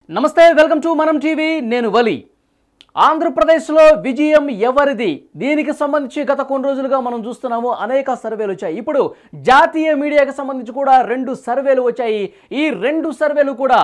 నమస్తే welcome to మనం TV నేను వలి ఆంధ్రప్రదేశ్లో విజయం ఎవరిది దీనికి సంబంధించి గత కొన్ని రోజులుగా మనం చూస్తున్నాము అనేక సర్వేలు వచ్చాయి ఇప్పుడు జాతీయ మీడియాకి సంబంధించి కూడా రెండు సర్వేలు వచ్చాయి ఈ రెండు సర్వేలు కూడా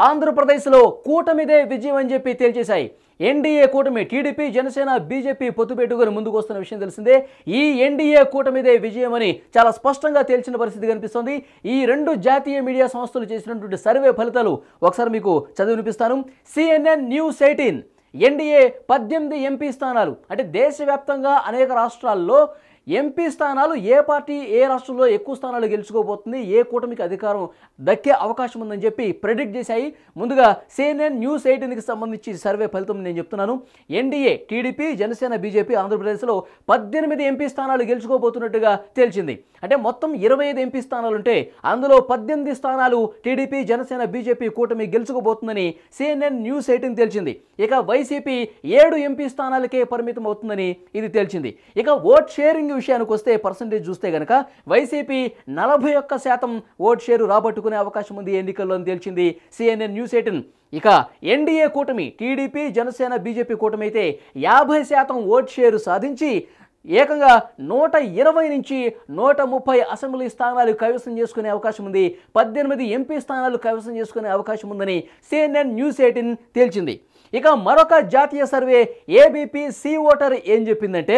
ఆంధ్రప్రదేశ్లో కూటమిదే విజయం అని చెప్పి తేల్చేశాయి ఎన్డీఏ కూటమి టీడీపీ జనసేన బీజేపీ పొత్తు పెట్టుకొని ముందుకు వస్తున్న విషయం తెలిసిందే ఈ ఎన్డీఏ కూటమిదే విజయం అని చాలా స్పష్టంగా తేల్చిన పరిస్థితి కనిపిస్తుంది ఈ రెండు జాతీయ మీడియా సంస్థలు చేసినటువంటి సర్వే ఫలితాలు ఒకసారి మీకు చదివి వినిపిస్తాను CNN News 18 ఎన్డీఏ 18 ఎంపీ స్థానాలు అంటే దేశవ్యాప్తంగా అనేక రాష్ట్రాల్లో ఎంపీ స్థానాలు ఏ పార్టీ ఏ రాష్ట్రంలో ఎక్కువ స్థానాలు గెలుచుకోబోతుంది ఏ కూటమికి అధికారం దక్కే అవకాశం ఉందని చెప్పి ప్రెడిక్ట్ చేశాయి ముందుగా CNN News 18కి సంబంధించి సర్వే ఫలితం నేను చెప్తున్నాను ఎన్డీఏ టీడీపీ జనసేన బీజేపీ ఆంధ్రప్రదేశ్లో 18 ఎంపీ స్థానాలు గెలుచుకోబోతున్నట్టుగా తేల్చింది అంటే మొత్తం 25 ఎంపీ స్థానాలు ఉంటే అందులో 18 స్థానాలు టీడీపీ జనసేన బీజేపీ కూటమి గెలుచుకోబోతుందని CNN News 18 తేల్చింది ఇక వైసీపీ 7 ఎంపీ స్థానాలకే పరిమితం అవుతుందని ఇది తేల్చింది ఇక ఓట్ షేరింగ్ విషయానికి వస్తే పర్సంటేజ్ చూస్తే గనక వైసీపీ 41% ఓట్ షేరు రాబట్టుకునే అవకాశం ఉంది ఎన్నికల్లో అని తేల్చింది CNN News 18 ఇక ఎన్డీఏ కూటమి టీడీపీ జనసేన బీజేపీ కూటమి అయితే 50% ఓట్ షేరు సాధించి ఏకంగా 120 నుంచి 130 అసెంబ్లీ స్థానాలు కైవసం చేసుకునే అవకాశం ఉంది 18 ఎంపీ స్థానాలు కైవసం చేసుకునే అవకాశం ఉందని CNN News 18 తేల్చింది ఇక మరొక జాతీయ సర్వే ఏబీపీ సి ఓటర్ ఏం చెప్పిందంటే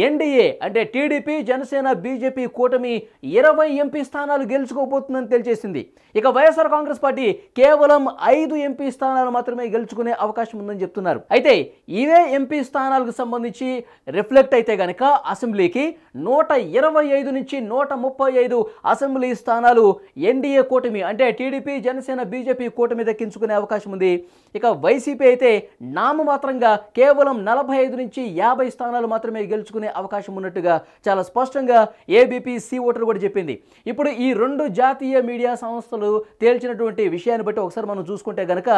ఎన్డీఏ అంటే టీడీపీ జనసేన బీజేపీ కూటమి 20 ఎంపీ స్థానాలు గెలుచుకోబోతుందని తెలియజేసింది ఇక వైఎస్ఆర్ కాంగ్రెస్ పార్టీ కేవలం 5 ఎంపీ స్థానాలు మాత్రమే గెలుచుకునే అవకాశం ఉందని చెప్తున్నారు అయితే ఇవే ఎంపీ స్థానాలకు సంబంధించి రిఫ్లెక్ట్ అయితే గనక అసెంబ్లీకి 125 నుంచి 135 అసెంబ్లీ స్థానాలు ఎన్డీఏ కూటమి అంటే టీడీపీ జనసేన బీజేపీ కూటమి దక్కించుకునే అవకాశం ఉంది ఇక వైసీపీ అయితే నామమాత్రంగా కేవలం 45 నుంచి 50 స్థానాలు మాత్రమే గెలుచుకునే అవకాశం ఉన్నట్టుగా చాలా స్పష్టంగా ఏబీపీ సి ఓటర్ కూడా చెప్పింది ఇప్పుడు ఈ రెండు జాతీయ మీడియా సంస్థలు తేల్చినటువంటి విషయాన్ని బట్టి ఒకసారి మనం చూసుకుంటే గనక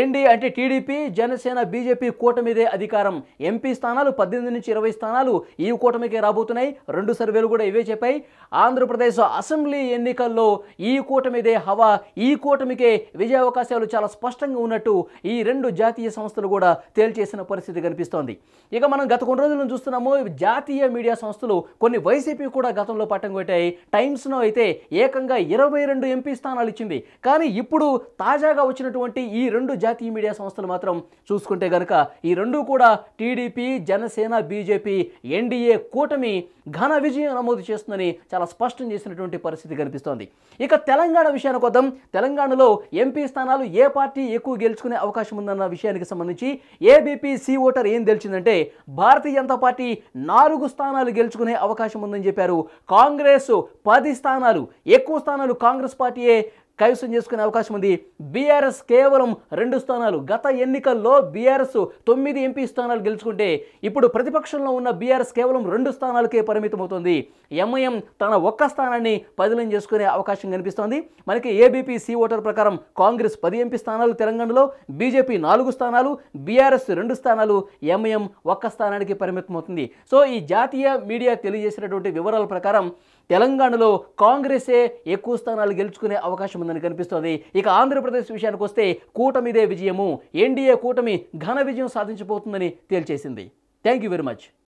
ఎన్డీ అంటే టీడీపీ జనసేన బీజేపీ కూటమిదే అధికారం ఎంపీ స్థానాలు 18 నుంచి 20 స్థానాలు ఈ కూటమికే రాబోతున్నాయి రెండు సర్వేలు కూడా ఇవే చెప్పాయి ఆంధ్రప్రదేశ్ అసెంబ్లీ ఎన్నికల్లో ఈ కూటమిదే హవా ఈ కూటమికే విజయ అవకాశాలు చాలా స్పష్టంగా ఉన్నట్టు ఈ రెండు జాతీయ సంస్థలు కూడా తేల్చేసిన పరిస్థితి కనిపిస్తోంది ఇక మనం గత కొన్ని రోజుల నుంచి చూస్తున్నాము జాతీయ మీడియా సంస్థలు కొన్ని వైసీపీ కూడా గతంలో పట్టం కొట్టాయి టైమ్స్లో అయితే ఏకంగా 22 ఎంపీ స్థానాలు ఇచ్చింది కానీ ఇప్పుడు తాజాగా వచ్చినటువంటి ఈ రెండు జాతీయ మీడియా సంస్థలు మాత్రం చూసుకుంటే గనక ఈ రెండు కూడా టీడీపీ జనసేన బీజేపీ ఎన్డీఏ కూటమి ఘన విజయం నమోదు చేస్తుందని చాలా స్పష్టం చేసినటువంటి పరిస్థితి కనిపిస్తోంది ఇక తెలంగాణ విషయానికి వద్దాం తెలంగాణలో ఎంపీ స్థానాలు ఏ పార్టీ ఎక్కువ గెలుచుకునే అవకాశం ఉందన్న విషయానికి సంబంధించి ఏబీపీ సి ఓటర్ ఏం తెలిసిందంటే భారతీయ జనతా పార్టీ 4 స్థానాలు గెలుచుకునే అవకాశం ఉందని చెప్పారు కాంగ్రెస్ 10 స్థానాలు ఎక్కువ స్థానాలు కాంగ్రెస్ పార్టీయే కైవసం చేసుకునే అవకాశం ఉంది బీఆర్ఎస్ కేవలం 2 స్థానాలు గత ఎన్నికల్లో బీఆర్ఎస్ 9 ఎంపీ స్థానాలు గెలుచుకుంటే ఇప్పుడు ప్రతిపక్షంలో ఉన్న బీఆర్ఎస్ కేవలం 2 స్థానాలకే పరిమితం అవుతుంది ఎంఐఎం తన ఒక్క స్థానాన్ని పదిలం చేసుకునే అవకాశం కనిపిస్తోంది మనకి ఏబీపీ సి ఓటర్ ప్రకారం కాంగ్రెస్ 10 ఎంపీ స్థానాలు తెలంగాణలో బీజేపీ 4 స్థానాలు బీఆర్ఎస్ 2 స్థానాలు ఎంఐఎం ఒక్క స్థానానికి పరిమితం అవుతుంది సో ఈ జాతీయ మీడియా తెలియజేసినటువంటి వివరాల ప్రకారం తెలంగాణలో కాంగ్రెసే ఎక్కువ స్థానాలు గెలుచుకునే అవకాశం ఉందని కనిపిస్తోంది ఇక ఆంధ్రప్రదేశ్ విషయానికి వస్తే కూటమిదే విజయము ఎన్డీఏ కూటమి ఘన విజయం సాధించబోతుందని తేల్చేసింది థ్యాంక్ యూ వెరీ మచ్